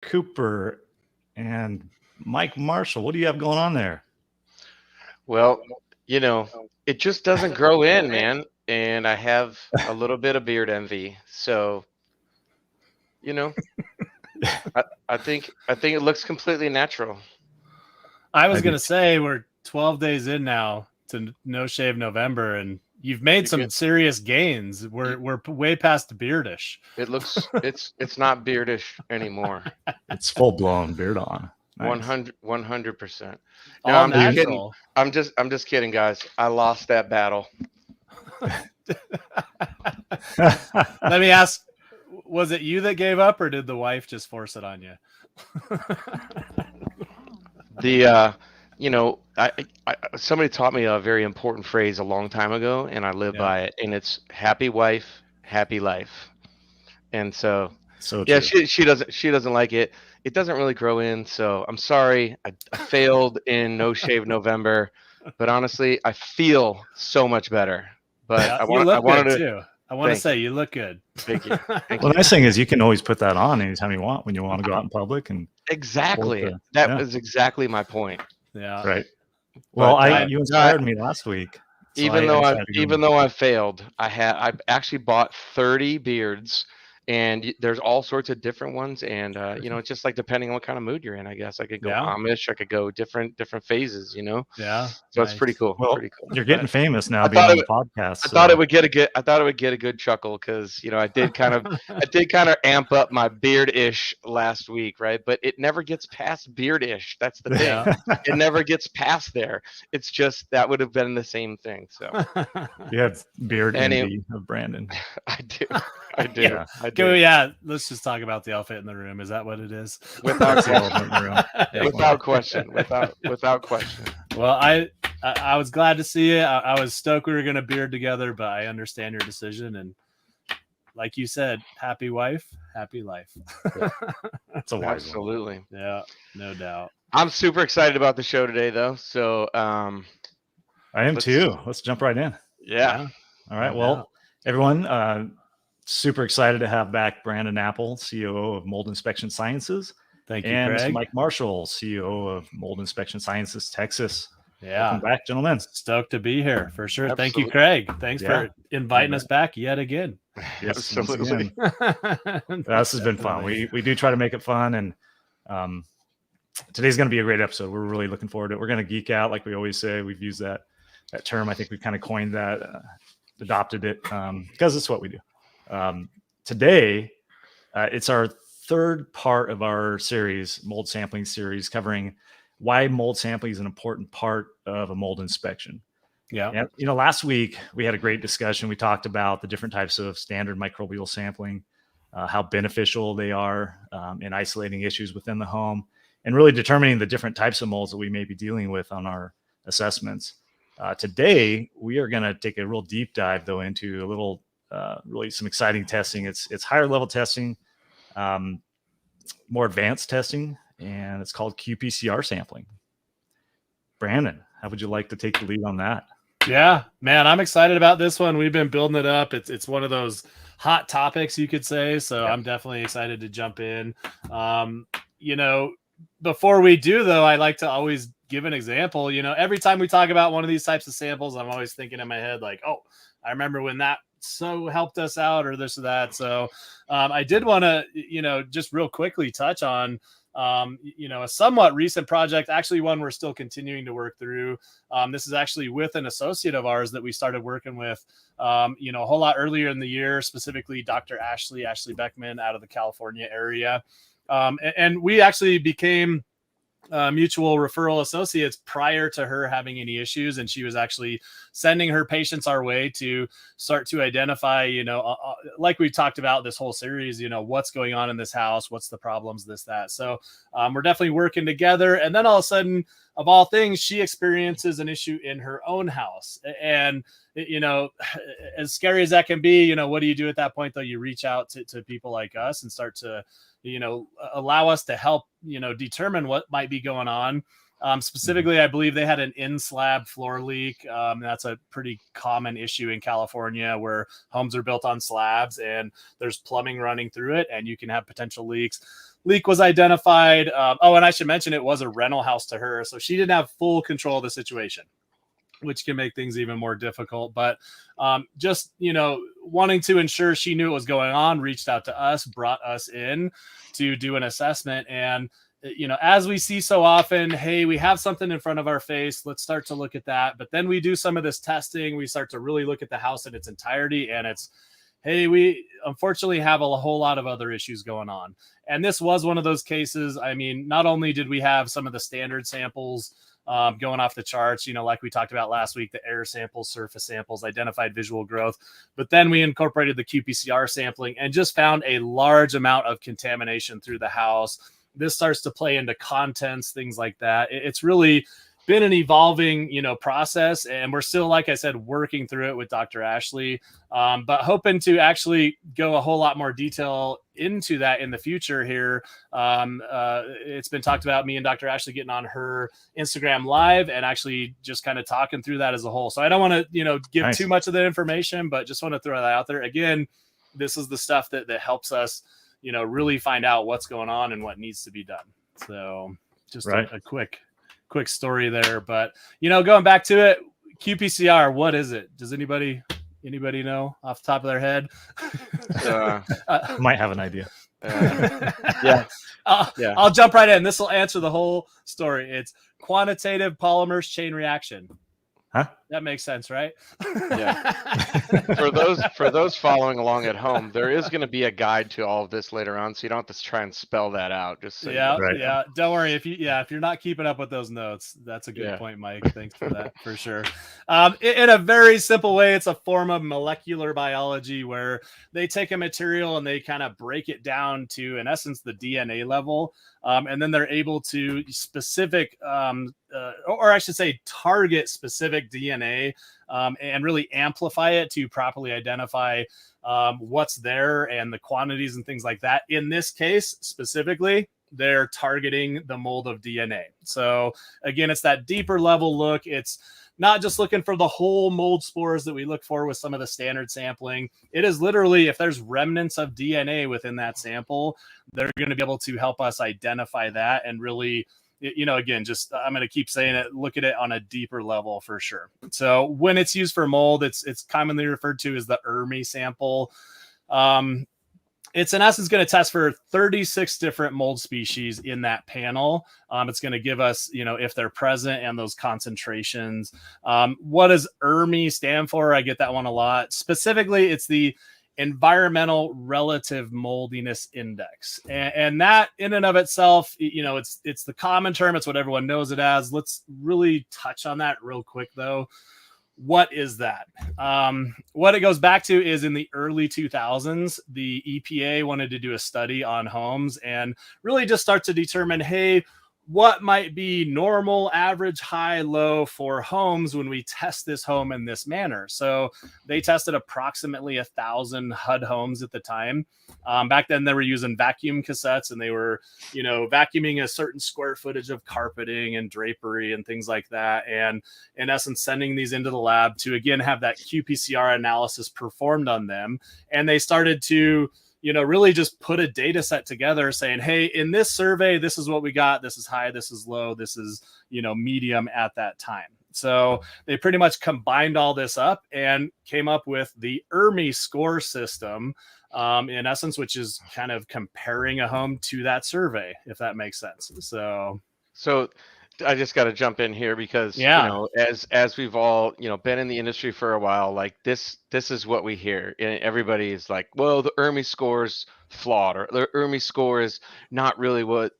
Cooper and Mike Marshall. What do you have going on there? Well, it just doesn't grow in, man. And I have a little bit of beard envy. So, you know, I think it looks completely natural. I was going to say we're 12 days in now to No Shave November, and you've made some serious gains. We're way past beardish. It looks it's not beardish anymore. It's full blown beard on. Nice. 100%. No, I'm just kidding. I'm just kidding, guys. I lost that battle. Let me ask, was it you that gave up, or did the wife just force it on you? Somebody taught me a very important phrase a long time ago, and I live by it, and it's happy wife, happy life. And so yeah, she doesn't like it. It doesn't really grow in, so I'm sorry. I failed in No Shave November, but honestly, I feel so much better. But I want to say you look good. Thank you. Well, the nice thing is you can always put that on anytime you want when you want to go out in public. And exactly. That was exactly my point. Yeah. Right. Well, you inspired me last week. So even though I failed, I actually bought 30 beards. And there's all sorts of different ones, and it's just like depending on what kind of mood you're in. I guess I could go Amish, I could go different phases. Yeah. So it's pretty cool. Well, pretty cool. You're getting famous now, being on the podcast. I thought it would get a good chuckle because I did kind of amp up my beard-ish last week, right? But it never gets past beard-ish. That's the thing. Yeah. It never gets past there. It's just that would have been the same thing. So you have beard envy of Brandon. I do. Yeah. I do. Let's just talk about the elephant in the room. Is that what it is? Without question. Without question. Well, I was glad to see it. I was stoked we were going to beard together, but I understand your decision. And like you said, happy wife, happy life. That's a wise Absolutely. One. Yeah, no doubt. I'm super excited about the show today, though. So I am too. Let's jump right in. Yeah. All right. Well, everyone, super excited to have back Brandon Apple, COO of Mold Inspection Sciences. Thank you, and Craig. Mike Marshall, COO of Mold Inspection Sciences, Texas. Yeah. Welcome back, gentlemen. Stoked to be here for sure. Absolutely. Thank you, Craig. Thanks for inviting us back yet again. Yes, absolutely. This has been fun. We do try to make it fun, and today's going to be a great episode. We're really looking forward to it. We're going to geek out, like we always say. We've used that term. I think we kind of coined that, adopted it, because it's what we do. Today, it's our third part of our series, mold sampling series, covering why mold sampling is an important part of a mold inspection. Yeah. And, last week we had a great discussion. We talked about the different types of standard microbial sampling, how beneficial they are in isolating issues within the home, and really determining the different types of molds that we may be dealing with on our assessments. Today, we are going to take a real deep dive, though, into a little really some exciting testing. It's higher level testing, more advanced testing, and it's called Qpcr sampling. Brandon, how would you like to take the lead on that? Yeah, man, I'm excited about this one. We've been building it up. It's one of those hot topics, you could say. So I'm definitely excited to jump in. Before we do, though, I like to always give an example. Every time we talk about one of these types of samples, I'm always thinking in my head, like, oh, I remember when that so helped us out, or this or that. So I did want to, just real quickly touch on, a somewhat recent project, actually one we're still continuing to work through. This is actually with an associate of ours that we started working with, a whole lot earlier in the year, specifically Dr. Ashley Beckman out of the California area. And we actually became mutual referral associates prior to her having any issues. And she was actually sending her patients our way to start to identify, like we talked about this whole series, what's going on in this house, what's the problems, this, that. So we're definitely working together. And then all of a sudden, of all things, she experiences an issue in her own house. And, as scary as that can be, what do you do at that point, though? You reach out to people like us and start to, allow us to help, determine what might be going on. Specifically, I believe they had an in-slab floor leak. That's a pretty common issue in California where homes are built on slabs and there's plumbing running through it and you can have potential leaks. leak was identified. Oh, and I should mention it was a rental house to her, so she didn't have full control of the situation, which can make things even more difficult. But just, wanting to ensure she knew what was going on, reached out to us, brought us in to do an assessment. And, as we see so often, hey, we have something in front of our face. Let's start to look at that. But then we do some of this testing. We start to really look at the house in its entirety. And it's, hey, we unfortunately have a whole lot of other issues going on. And this was one of those cases. I mean, not only did we have some of the standard samples going off the charts, like we talked about last week, the air samples, surface samples, identified visual growth. But then we incorporated the Qpcr sampling and just found a large amount of contamination through the house. This starts to play into contents, things like that. It's really been an evolving, process. And we're still, like I said, working through it with Dr. Ashley, but hoping to actually go a whole lot more detail into that in the future here. It's been talked about me and Dr. Ashley getting on her Instagram live and actually just kind of talking through that as a whole. So I don't want to, give too much of the information, but just want to throw that out there. Again, this is the stuff that helps us, really find out what's going on and what needs to be done. So just a quick story there. But, going back to it, Qpcr, what is it? Does anybody know off the top of their head? Might have an idea. Yeah. I'll jump right in. This will answer the whole story. It's quantitative polymers chain reaction. Huh? That makes sense, right? Yeah. For those following along at home, there is going to be a guide to all of this later on, so you don't have to try and spell that out. Just so yeah. Don't worry if you're not keeping up with those notes. That's a good point, Mike. Thanks for that, for sure. In a very simple way, it's a form of molecular biology where they take a material and they kind of break it down to, in essence, the DNA level, and then they're able to target specific DNA and really amplify it to properly identify what's there and the quantities and things like that. In this case, specifically, they're targeting the mold of DNA. So again, it's that deeper level look. It's not just looking for the whole mold spores that we look for with some of the standard sampling. It is literally, if there's remnants of DNA within that sample, they're going to be able to help us identify that and really, again, just, I'm going to keep saying it, look at it on a deeper level for sure. So when it's used for mold, it's commonly referred to as the ERMI sample. It's in essence going to test for 36 different mold species in that panel. It's going to give us, if they're present and those concentrations. What does ERMI stand for? I get that one a lot. Specifically, it's the Environmental Relative Moldiness Index. And that in and of itself, it's the common term. It's what everyone knows it as. Let's really touch on that real quick, though. What is that? What it goes back to is in the early 2000s, the EPA wanted to do a study on homes and really just start to determine, hey, what might be normal, average, high, low for homes when we test this home in this manner. So they tested approximately 1,000 HUD homes at the time. Back then they were using vacuum cassettes and they were, vacuuming a certain square footage of carpeting and drapery and things like that. And in essence, sending these into the lab to, again, have that Qpcr analysis performed on them. And they started to, really just put a data set together saying, hey, in this survey, this is what we got. This is high, this is low, this is, medium at that time. So they pretty much combined all this up and came up with the ERMI score system, in essence, which is kind of comparing a home to that survey, if that makes sense. So I just got to jump in here because, as we've all, been in the industry for a while, like this is what we hear. And everybody is like, well, the ERMI score is flawed, or the ERMI score is not really what,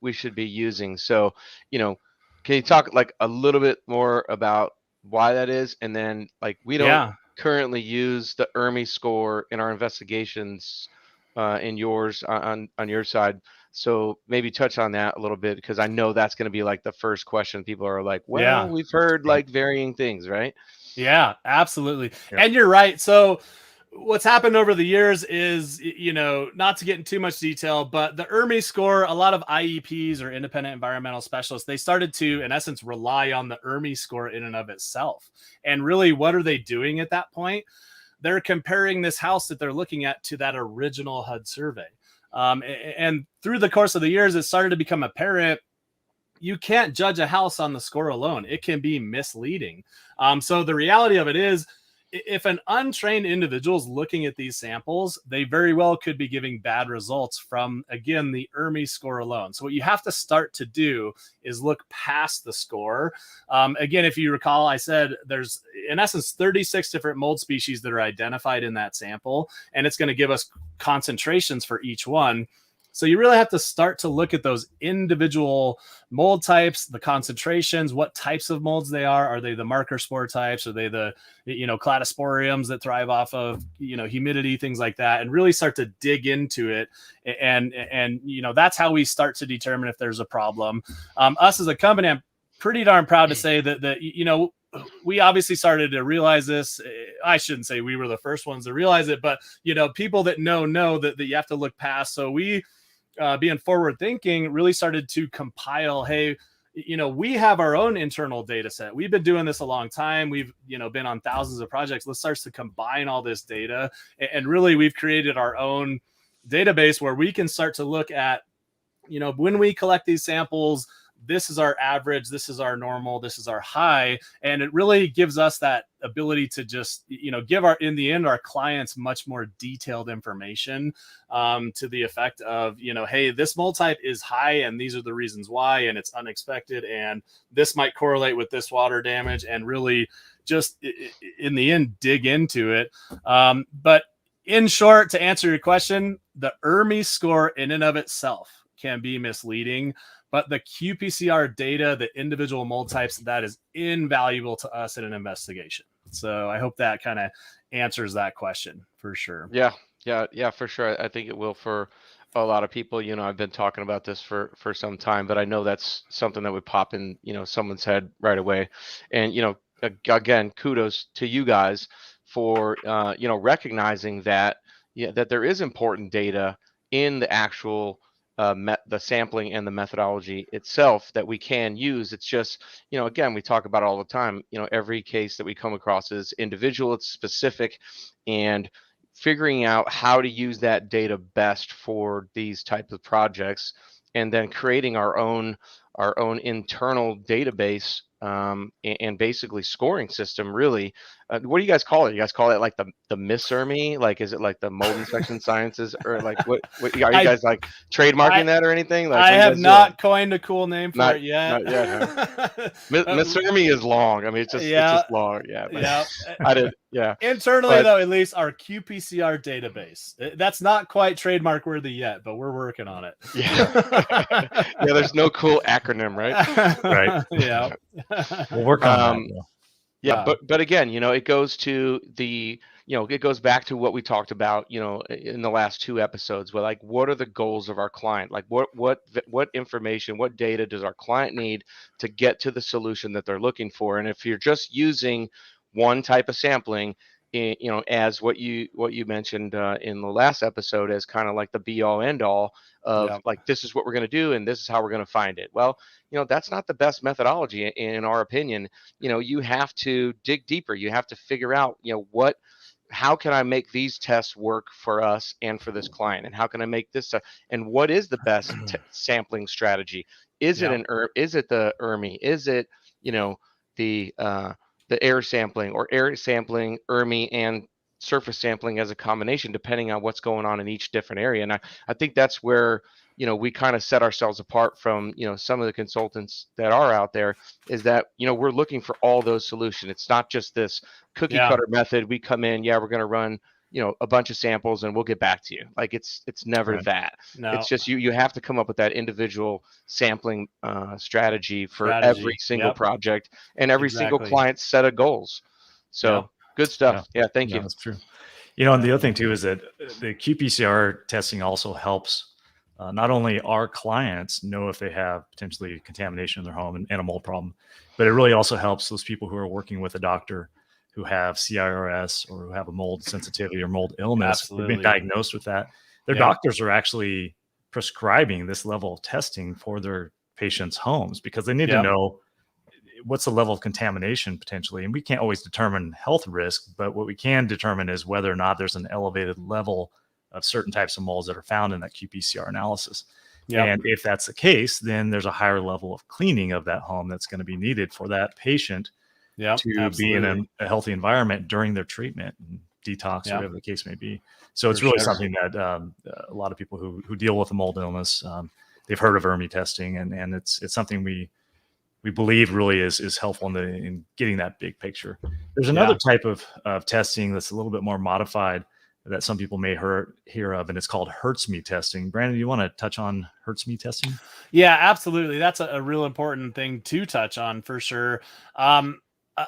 we should be using. So, can you talk like a little bit more about why that is? And then we don't currently use the ERMI score in our investigations in yours on your side. So maybe touch on that a little bit, because I know that's going to be like the first question. People are like, well, we've heard varying things, right? Yeah, absolutely. Yeah. And you're right. So what's happened over the years is, not to get in too much detail, but the ERMI score, a lot of IEPs or independent environmental specialists, they started to, in essence, rely on the ERMI score in and of itself. And really, what are they doing at that point? They're comparing this house that they're looking at to that original HUD survey. And through the course of the years, it started to become apparent you can't judge a house on the score alone. It can be misleading. So the reality of it is, if an untrained individual is looking at these samples, they very well could be giving bad results from, again, the ERMI score alone. So what you have to start to do is look past the score. Again, if you recall, I said there's, in essence, 36 different mold species that are identified in that sample, and it's going to give us concentrations for each one. So you really have to start to look at those individual mold types, the concentrations, what types of molds they are. Are they the marker spore types? Are they the, cladosporiums that thrive off of, humidity, things like that, and really start to dig into it. And that's how we start to determine if there's a problem. Us as a company, I'm pretty darn proud to say that we obviously started to realize this. I shouldn't say we were the first ones to realize it, but, people that know that you have to look past. So we, being forward thinking, really started to compile, hey, we have our own internal data set. We've been doing this a long time. We've, been on thousands of projects. Let's start to combine all this data. And really, we've created our own database where we can start to look at, when we collect these samples, this is our average, this is our normal, this is our high. And it really gives us that ability to just, give our clients much more detailed information to the effect of, hey, this mold type is high and these are the reasons why, and it's unexpected, and this might correlate with this water damage, and really just in the end, dig into it. But in short, to answer your question, the ERMI score in and of itself can be misleading. But the Qpcr data, the individual mold types, that is invaluable to us in an investigation. So I hope that kind of answers that question for sure. Yeah, for sure. I think it will for a lot of people. I've been talking about this for some time, but I know that's something that would pop in, someone's head right away. And, again, kudos to you guys for, recognizing that, that there is important data in the actual the sampling and the methodology itself that we can use. It's just, again, we talk about it all the time, every case that we come across is individual, it's specific, and figuring out how to use that data best for these types of projects, and then creating our own internal database and basically scoring system, really. What do you guys call it? You guys call it like the Miss ERMI? Like, is it like the mold inspection sciences, or like what are you guys like trademarking that or anything? Like, I have not coined a cool name for it yet. Not yet. Miss ERMI is long. I mean, it's just long. Yeah. I did. Yeah. Internally, though, at least our Qpcr database. That's not quite trademark worthy yet, but we're working on it. Yeah. Yeah. There's no cool acronym, right? Right. Yeah. We'll work on that. Yeah, but again, it goes to the, it goes back to what we talked about, in the last 2 episodes, where like, what are the goals of our client? Like, what information, what data does our client need to get to the solution that they're looking for? And if you're just using one type of sampling, as what you mentioned in the last episode, as kind of like the be all end all of like, this is what we're going to do and this is how we're going to find it. Well, that's not the best methodology in our opinion. You have to dig deeper. You have to figure out, how can I make these tests work for us and for this client, and how can I make this and what is the best sampling strategy? Is it is it the ERMI? Is it the air sampling, or air sampling, ERMI, and surface sampling as a combination, depending on what's going on in each different area? And I think that's where, we kind of set ourselves apart from, some of the consultants that are out there, is that, we're looking for all those solutions. It's not just this cookie cutter method. We come in, we're going to run, a bunch of samples and we'll get back to you. Like, it's never that. No. It's just you have to come up with that individual sampling strategy for every single project and every single client's set of goals. So good stuff. Yeah, thank you. That's true. And the other thing too is that the Qpcr testing also helps not only our clients know if they have potentially contamination in their home and a mold problem, but it really also helps those people who are working with a doctor who have CIRS or who have a mold sensitivity or mold illness. Absolutely. They've been diagnosed with that. Their doctors are actually prescribing this level of testing for their patients' homes, because they need to know what's the level of contamination potentially. And we can't always determine health risk, but what we can determine is whether or not there's an elevated level of certain types of molds that are found in that qPCR analysis. Yep. And if that's the case, then there's a higher level of cleaning of that home that's going to be needed for that patient to be in a healthy environment during their treatment and detox, or whatever the case may be. So it's really something that a lot of people who deal with a mold illness, they've heard of ERMI testing, and it's something we believe really is helpful in getting that big picture. There's another type of testing that's a little bit more modified that some people may hear of, and it's called HERTSME testing. Brandon, do you want to touch on HERTSME testing? Yeah, absolutely. That's a real important thing to touch on for sure.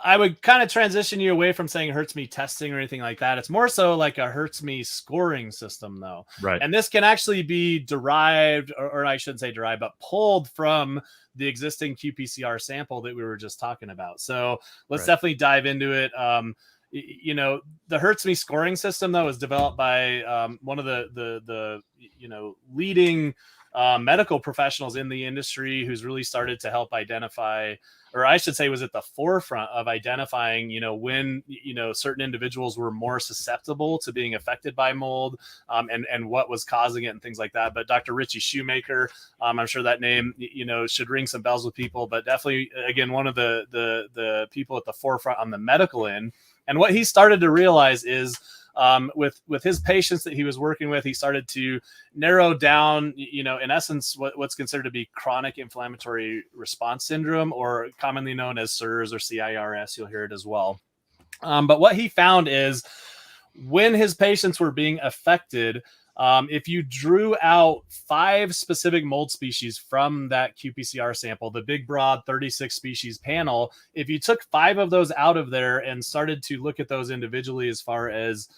I would kind of transition you away from saying HERTSME testing or anything like that. It's more so like a HERTSME scoring system, though. Right. And this can actually be derived, or I shouldn't say derived, but pulled from the existing qPCR sample that we were just talking about. So let's definitely dive into it. The HERTSME scoring system, though, is developed by one of the leading medical professionals in the industry, who's really started to help identify, or I should say was at the forefront of identifying, when, certain individuals were more susceptible to being affected by mold, and what was causing it and things like that. But Dr. Richie Shoemaker, I'm sure that name, should ring some bells with people, but definitely, again, one of the people at the forefront on the medical end. And what he started to realize is, with his patients that he was working with, he started to narrow down, in essence, what's considered to be chronic inflammatory response syndrome, or commonly known as CIRS or CIRS. You'll hear it as well. But what he found is, when his patients were being affected, if you drew out 5 specific mold species from that qPCR sample, the big, broad 36 species panel, if you took 5 of those out of there and started to look at those individually as far as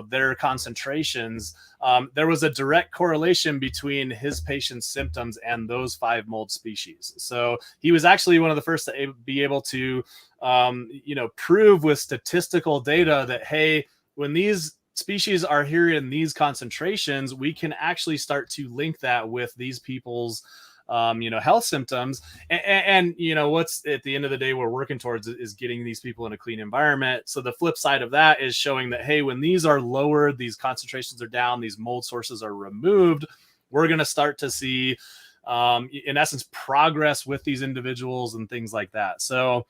their concentrations, there was a direct correlation between his patient's symptoms and those 5 mold species. So he was actually one of the first to be able to, prove with statistical data that, hey, when these species are here in these concentrations, we can actually start to link that with these people's health symptoms. And what's at the end of the day we're working towards is getting these people in a clean environment. So the flip side of that is showing that, hey, when these are lowered, these concentrations are down, these mold sources are removed, we're going to start to see, in essence, progress with these individuals and things like that. So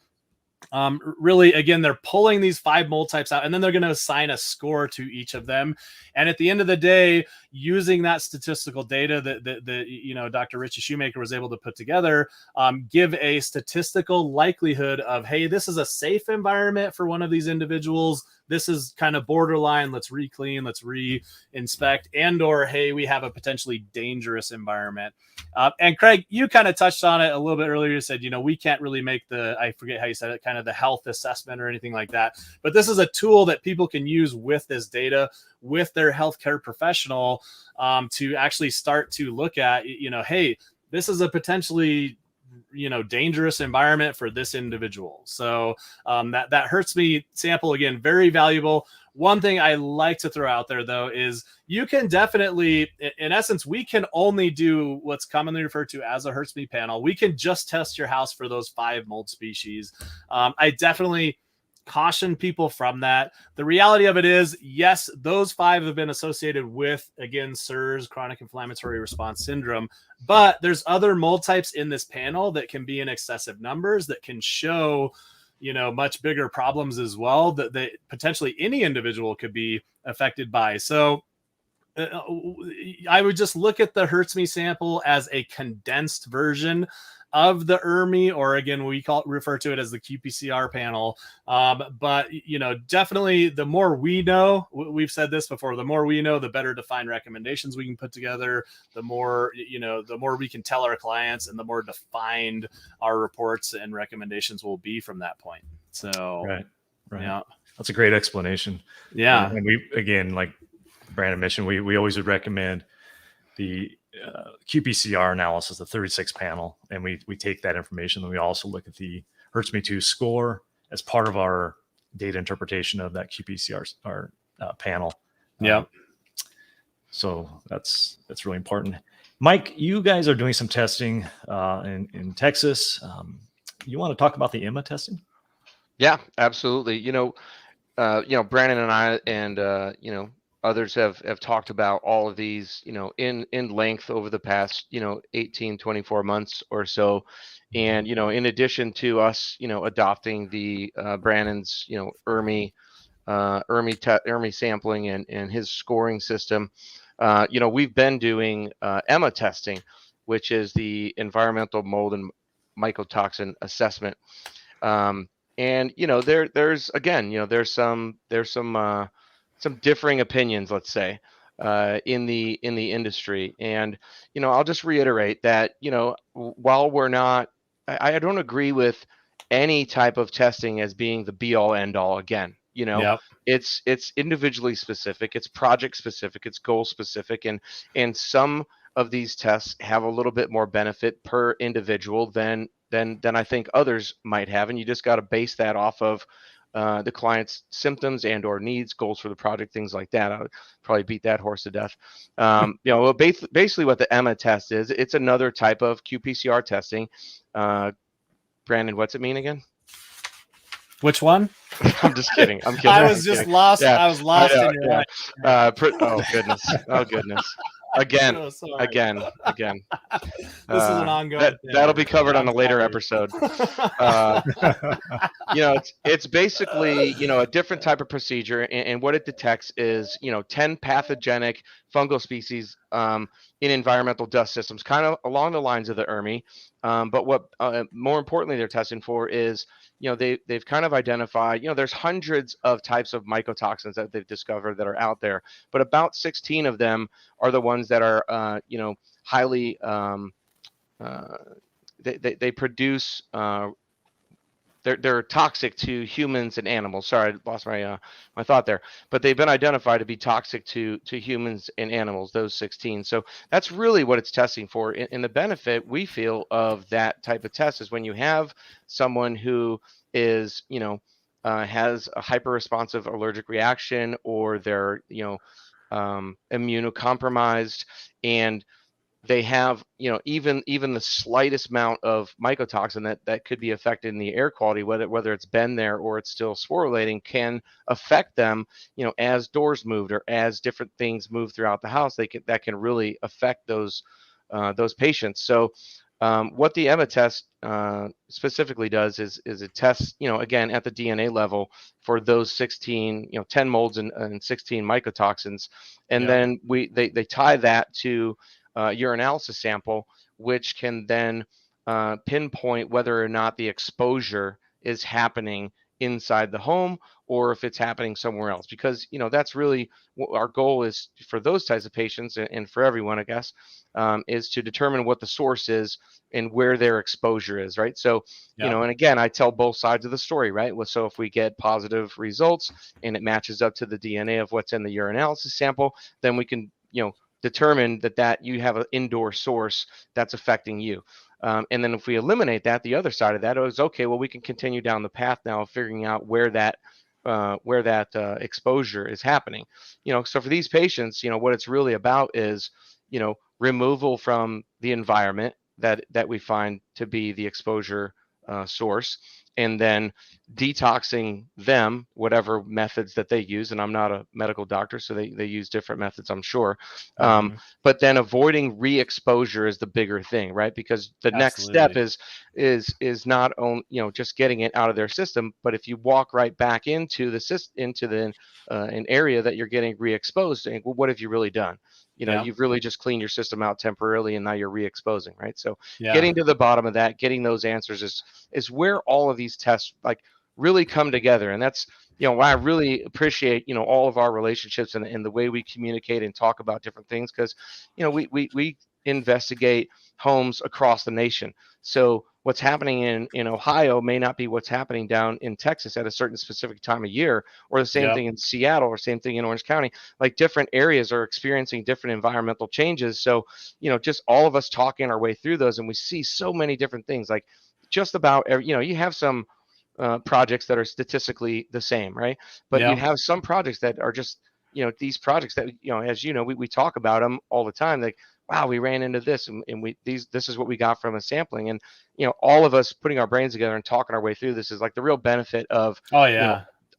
really, again, they're pulling these 5 mold types out, and then they're going to assign a score to each of them. And at the end of the day, using that statistical data that Dr. Richie Shoemaker was able to put together, give a statistical likelihood of, hey, this is a safe environment for one of these individuals. This is kind of borderline. Let's re-clean, let's re-inspect, and/or, hey, we have a potentially dangerous environment. And Craig, you kind of touched on it a little bit earlier. You said, we can't really make I forget how you said it, kind of the health assessment or anything like that. But this is a tool that people can use with this data, with their healthcare professional, to actually start to look at, hey, this is a potentially dangerous environment for this individual. So that HERTSME sample, again, very valuable. One thing I like to throw out there, though, is you can definitely, in essence, we can only do what's commonly referred to as a HERTSME panel. We can just test your house for those 5 mold species. I definitely caution people from that. The reality of it is, yes, those 5 have been associated with, again, CIRS, chronic inflammatory response syndrome, but there's other mold types in this panel that can be in excessive numbers, that can show much bigger problems as well, that potentially any individual could be affected by. So I would just look at the HERTSME sample as a condensed version of the ERMI, or again, we refer to it as the qPCR panel. But definitely, the more we know, we've said this before, the more we know, the better defined recommendations we can put together, the more we can tell our clients, and the more defined our reports and recommendations will be from that point. So right. Yeah, that's a great explanation. Yeah. And we, again, like Brandon mentioned, we always would recommend the qPCR analysis, the 36 panel, and we take that information, and we also look at the HERTSME2 score as part of our data interpretation of that qPCR panel. Yeah. So that's really important. Mike, you guys are doing some testing in Texas. You want to talk about the Emma testing? Yeah, absolutely. Brandon and I, and others have talked about all of these, in length over the past, 18, 24 months or so. And, in addition to us, adopting the Brandon's, ERMI sampling and his scoring system, we've been doing EMA testing, which is the environmental mold and mycotoxin assessment. And there's again, there's some differing opinions, let's say, in the industry. And I'll just reiterate that while we're not, I don't agree with any type of testing as being the be all end all. Again, Yep. it's individually specific, it's project specific, it's goal specific, and some of these tests have a little bit more benefit per individual than I think others might have. And you just got to base that off of the client's symptoms and or needs, goals for the project, things like that. I would probably beat that horse to death. Basically what the EMA test is, it's another type of qPCR testing. Brandon, what's it mean again? Which one? I'm just kidding. I'm kidding. I was just lost. Yeah, I was lost in your life. Oh goodness. Oh goodness. Again. Again. This is an ongoing. That'll be covered on a later episode. It's basically, a different type of procedure, and what it detects is, 10 pathogenic fungal species in environmental dust systems, kind of along the lines of the ERMI. But what more importantly they're testing for is, they've kind of identified, there's hundreds of types of mycotoxins that they've discovered that are out there, but about 16 of them are the ones that are, highly, they produce, they're toxic to humans and animals. Sorry, I lost my thought there. But they've been identified to be toxic to humans and animals, those 16. So that's really what it's testing for. And the benefit we feel of that type of test is when you have someone who is, has a hyper-responsive allergic reaction, or they're, immunocompromised, and they have, even the slightest amount of mycotoxin that could be affected in the air quality, whether it's been there or it's still sporulating, can affect them, as doors moved or as different things move throughout the house. That can really affect those patients. So what the EMA test specifically does is it tests, again, at the DNA level for those 16, 10 molds and 16 mycotoxins. And then they tie that to urinalysis sample, which can then pinpoint whether or not the exposure is happening inside the home or if it's happening somewhere else. Because, that's really what our goal is for those types of patients, and for everyone, I guess, is to determine what the source is and where their exposure is, right? So, and again, I tell both sides of the story, right? So if we get positive results and it matches up to the DNA of what's in the urinalysis sample, then we can, determine that you have an indoor source that's affecting you. And then if we eliminate that, the other side of that is, okay, well, we can continue down the path now of figuring out where that exposure is happening. So for these patients, what it's really about is, removal from the environment that we find to be the exposure source, and then detoxing them, whatever methods that they use. And I'm not a medical doctor, so they use different methods, I'm sure. But then avoiding re-exposure is the bigger thing, right? Because the next step is not only, just getting it out of their system, but if you walk right back into an area that you're getting re-exposed, well, what have you really done? You've really just cleaned your system out temporarily, and now you're re-exposing, right? So getting to the bottom of that, getting those answers is where all of these tests really come together. And that's, why I really appreciate, all of our relationships and the way we communicate and talk about different things, because, we investigate homes across the nation. So what's happening in Ohio may not be what's happening down in Texas at a certain specific time of year, or the same thing in Seattle, or same thing in Orange County. Like, different areas are experiencing different environmental changes. So, just all of us talking our way through those, and we see so many different things. Like, just about every, you have some projects that are statistically the same, right? But you have some projects that are just, these projects that, as we talk about them all the time. Like, wow, we ran into this, and this is what we got from a sampling. And, all of us putting our brains together and talking our way through this is like the real benefit of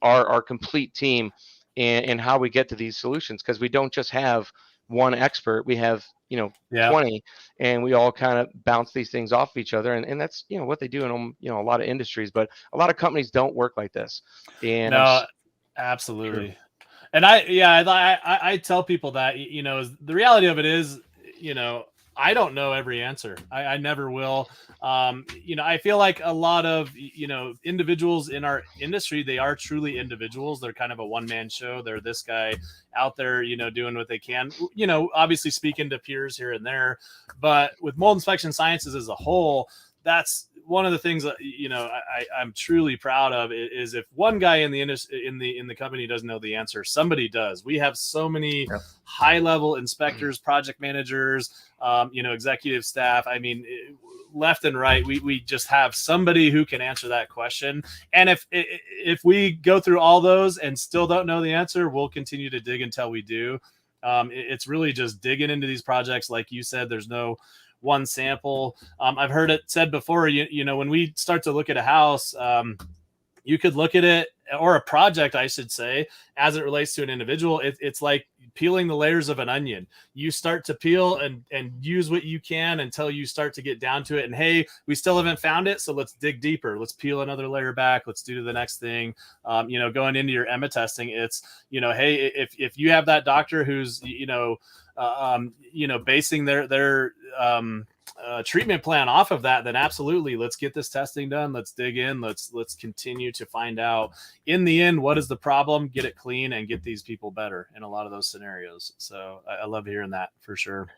our complete team and how we get to these solutions, because we don't just have one expert, we have 20, and we all kind of bounce these things off of each other, and that's what they do in a lot of industries, but a lot of companies don't work like this. And no, absolutely. True. And I tell people that, the reality of it is, I don't know every answer. I never will. I feel like a lot of, individuals in our industry, they are truly individuals. They're kind of a one-man show. They're this guy out there, doing what they can, obviously speaking to peers here and there. But with mold inspection sciences as a whole, that's one of the things that I'm truly proud of is if one guy in the industry, in the company doesn't know the answer, somebody does. We have so many high level inspectors, project managers, executive staff. I mean, left and right, we just have somebody who can answer that question. And if we go through all those and still don't know the answer, we'll continue to dig until we do. It's really just digging into these projects. Like you said, there's no one sample. I've heard it said before, when we start to look at a house, you could look at it, or a project, I should say, as it relates to an individual. It's like peeling the layers of an onion. You start to peel and use what you can until you start to get down to it. And hey, we still haven't found it, so let's dig deeper. Let's peel another layer back. Let's do the next thing. Going into your EMA testing, it's, hey, if you have that doctor who's, basing their treatment plan off of that, then absolutely, let's get this testing done. Let's dig in. Let's continue to find out in the end, what is the problem, get it clean, and get these people better in a lot of those scenarios. So I love hearing that for sure.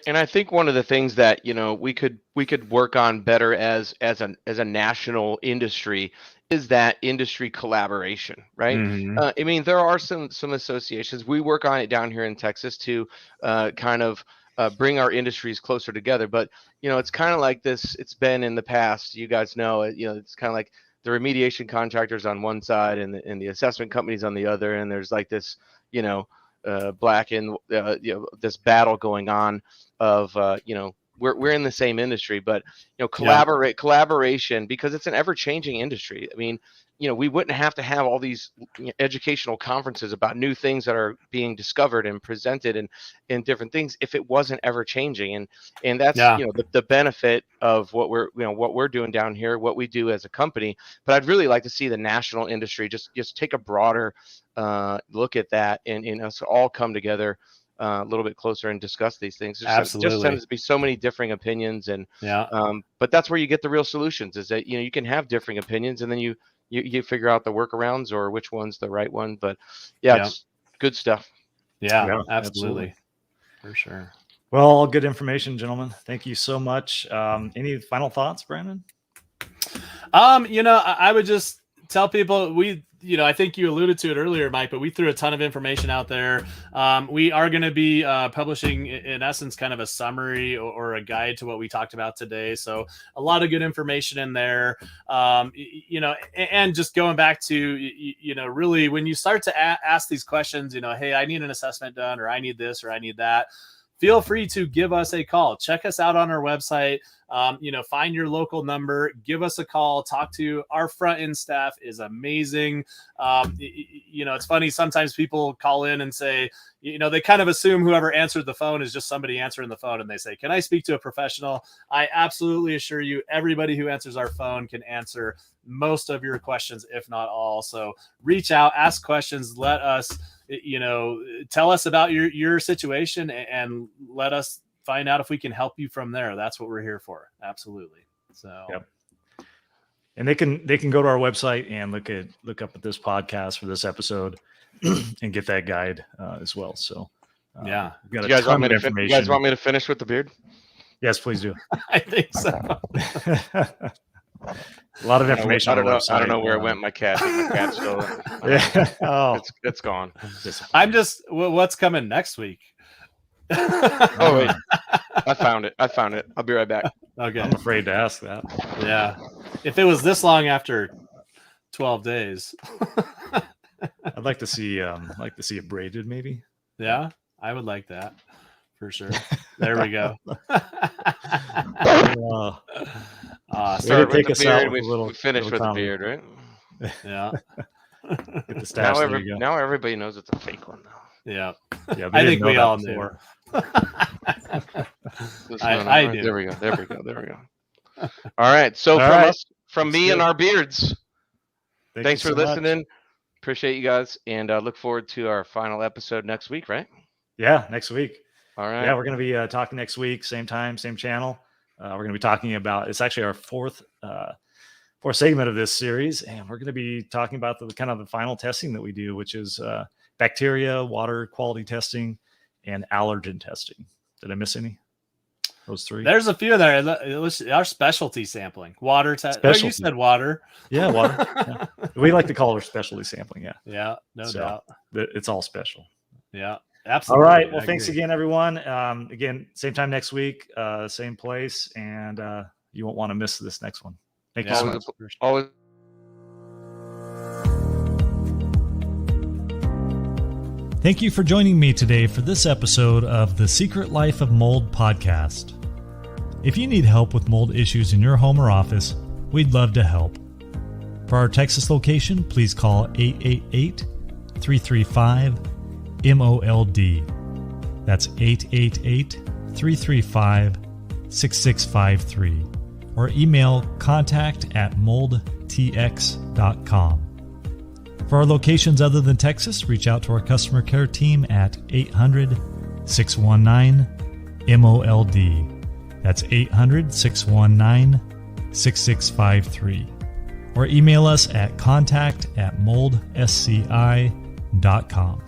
And I think one of the things that, we could work on better as a national industry is that industry collaboration, right? Mm-hmm. I mean, there are some associations. We work on it down here in Texas to kind of bring our industries closer together. But, it's kind of like this. It's been in the past. You guys know, it's kind of like the remediation contractors on one side and the assessment companies on the other. And there's like this, black and this battle going on of we're in the same industry, but collaboration, because it's an ever-changing industry. I mean, we wouldn't have to have all these educational conferences about new things that are being discovered and presented and different things if it wasn't ever changing. And that's the benefit of what we're doing down here, what we do as a company. But I'd really like to see the national industry just take a broader look at that and us all come together a little bit closer and discuss these things. Absolutely. Just tends to be so many differing opinions, and but that's where you get the real solutions. Is that you can have differing opinions, and then you figure out the workarounds or which one's the right one. But it's good stuff. Yeah, absolutely, for sure. Well, all good information, gentlemen. Thank you so much. Any final thoughts, Brandon? I would just tell people, I think you alluded to it earlier, Mike, but we threw a ton of information out there. We are going to be publishing, in essence, kind of a summary or a guide to what we talked about today. So a lot of good information in there. And just going back to, really when you start to ask these questions, hey, I need an assessment done, or I need this, or I need that, feel free to give us a call. Check us out on our website. Find your local number, give us a call, talk to our front end staff is amazing. It's funny. Sometimes people call in and say, they kind of assume whoever answered the phone is just somebody answering the phone. And they say, can I speak to a professional? I absolutely assure you, everybody who answers our phone can answer most of your questions, if not all. So reach out, ask questions, let us, tell us about your situation and let us find out if we can help you from there. That's what we're here for. Absolutely. So, and they can go to our website and look up at this podcast for this episode and get that guide as well. So, you guys want me to finish with the beard? Yes, please do. I think so. A lot of information. I don't know where it went. My cat stole it. Yeah. Oh, it's gone. I'm just, what's coming next week? Oh wait, I found it. I'll be right back. Okay. I'm afraid to ask that. Yeah. If it was this long after 12 days. I'd like to see it braided, maybe. Yeah, I would like that for sure. There we go. Start with the beard. We finish with the beard, right? Yeah. Get the stash. Now everybody knows it's a fake one, though. Yeah. Yeah, I think we all knew. I do. There we go. All right. So from me and our beards, thanks for listening. Appreciate you guys, and look forward to our final episode next week, right? Yeah, next week. All right. Yeah, we're going to be talking next week, same time, same channel. We're going to be talking about, it's actually our fourth segment of this series, and we're going to be talking about the final testing that we do, which is bacteria, water quality testing, and allergen testing. Did I miss any? Those three? There's a few there. It was our specialty sampling. Water test. Oh, you said water. Yeah, water. Yeah. We like to call it specialty sampling. Yeah. Yeah, no doubt. It's all special. Yeah, absolutely. All right. Well, thanks again, everyone. Again, same time next week, same place, and you won't want to miss this next one. Thank you so much. Always. Thank you for joining me today for this episode of the Secret Life of Mold podcast. If you need help with mold issues in your home or office, we'd love to help. For our Texas location, please call 888-335-MOLD. That's 888-335-6653. Or email contact@moldtx.com. For our locations other than Texas, reach out to our customer care team at 800-619-MOLD. That's 800-619-6653. Or email us at contact@moldsci.com.